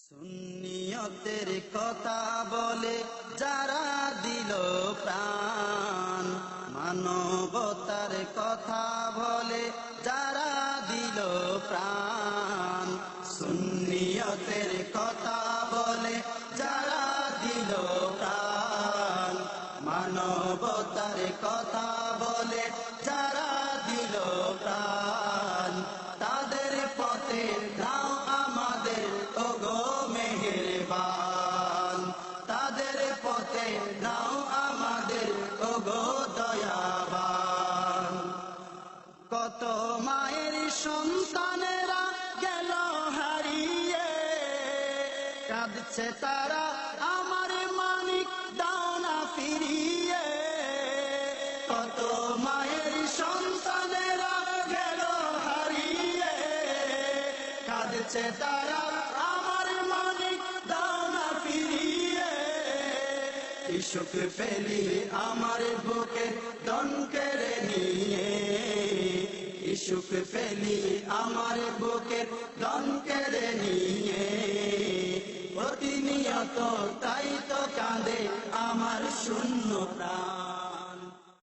সুন্নিয়তের কথা বলে যারা দিল প্রাণ, মানবতার কথা বলে যারা দিল প্রাণ। সুন্নিয়তের কথা বলে যারা দিল প্রাণ, মানবতার কথা বলে যারা দিল প্রাণ। তাদের পথে নাও আমাদের ওগো মেহেরবান, তাদের পথে নাও আমাদের ওগো দয়াবান। কত মায়ের সন্তানেরা গেল হারিয়ে, কাঁদছে তারা আমার মানিক দাও না ফিরিয়ে। কত মায়ের সন্তানেরা গেল হারিয়ে, কাঁদছে তারা আমার মানিক দাও না ফিরিয়ে। ইসুক পেলি আমার বুকে দন কেড়ে নিয়ে, ইসুক পেলি আমার বুকে দন কেড়ে নিয়ে। প্রতিনিয়ত তাই তো কাঁদে আমার শূন্য প্রাণ।